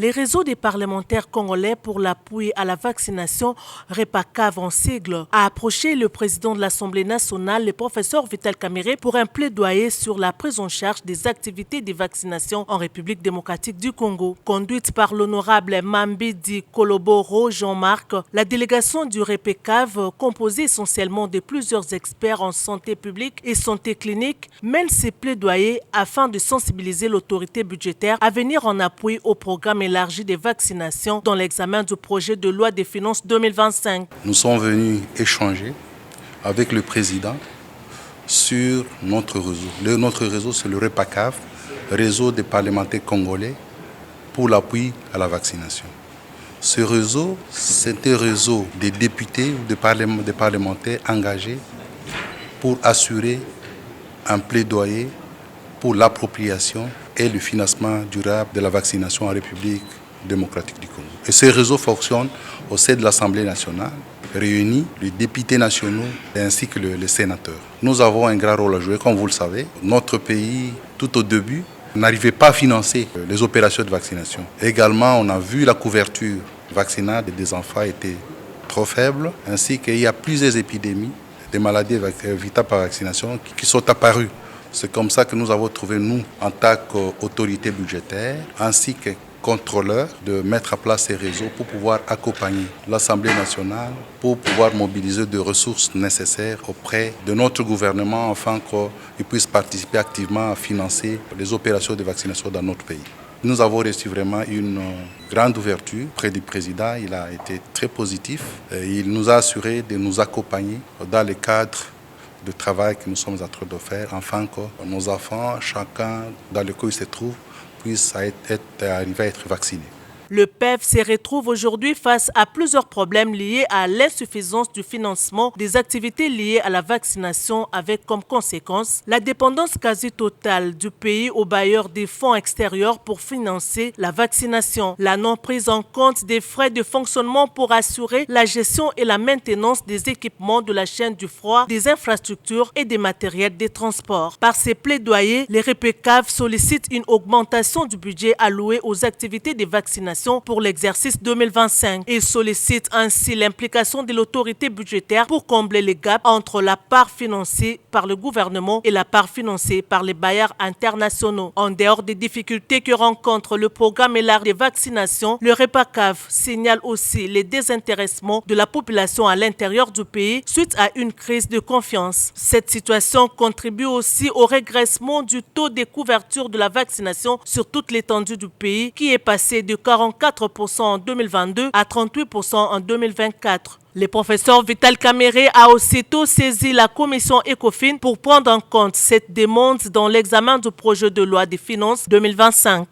Les réseaux des parlementaires congolais pour l'appui à la vaccination, REPACAV en sigle, a approché le président de l'Assemblée nationale, le professeur Vital Kamerhe, pour un plaidoyer sur la prise en charge des activités de vaccination en République démocratique du Congo. Conduite par l'honorable Mambidi Koloboro Jean-Marc, la délégation du REPACAV, composée essentiellement de plusieurs experts en santé publique et santé clinique, mène ses plaidoyers afin de sensibiliser l'autorité budgétaire à venir en appui au programme élargi des vaccinations dans l'examen du projet de loi des finances 2025. Nous sommes venus échanger avec le président sur notre réseau. Notre réseau, c'est le REPACAV, réseau des parlementaires congolais pour l'appui à la vaccination. Ce réseau, c'est un réseau des députés ou des parlementaires engagés pour assurer un plaidoyer pour l'appropriation et le financement durable de la vaccination en République démocratique du Congo. Et ce réseau fonctionne au sein de l'Assemblée nationale, réunit les députés nationaux ainsi que les sénateurs. Nous avons un grand rôle à jouer, comme vous le savez. Notre pays, tout au début, n'arrivait pas à financer les opérations de vaccination. Également, on a vu la couverture vaccinale des enfants était trop faible, ainsi qu'il y a plusieurs épidémies des maladies évitables par vaccination qui sont apparues. C'est comme ça que nous avons trouvé, nous, en tant qu'autorité budgétaire, ainsi que contrôleurs, de mettre en place ces réseaux pour pouvoir accompagner l'Assemblée nationale, pour pouvoir mobiliser des ressources nécessaires auprès de notre gouvernement afin qu'il puisse participer activement à financer les opérations de vaccination dans notre pays. Nous avons reçu vraiment une grande ouverture auprès du président. Il a été très positif. Il nous a assuré de nous accompagner dans le cadre de travail que nous sommes en train de faire, afin que nos enfants, chacun dans le cas où il se trouve, puisse arriver à être vaccinés. Le PEV se retrouve aujourd'hui face à plusieurs problèmes liés à l'insuffisance du financement des activités liées à la vaccination avec comme conséquence la dépendance quasi totale du pays aux bailleurs des fonds extérieurs pour financer la vaccination, la non prise en compte des frais de fonctionnement pour assurer la gestion et la maintenance des équipements de la chaîne du froid, des infrastructures et des matériels de transport. Par ces plaidoyers, les REPACAV sollicitent une augmentation du budget alloué aux activités de vaccination pour l'exercice 2025 et sollicite ainsi l'implication de l'autorité budgétaire pour combler les gaps entre la part financée par le gouvernement et la part financée par les bailleurs internationaux. En dehors des difficultés que rencontre le programme élargi de vaccination, le REPACAV signale aussi les désintéressements de la population à l'intérieur du pays suite à une crise de confiance. Cette situation contribue aussi au régressement du taux de couverture de la vaccination sur toute l'étendue du pays qui est passé de 44% en 2022 à 38% en 2024. Le professeur Vital Kamerhe a aussitôt saisi la commission ECOFIN pour prendre en compte cette demande dans l'examen du projet de loi des finances 2025.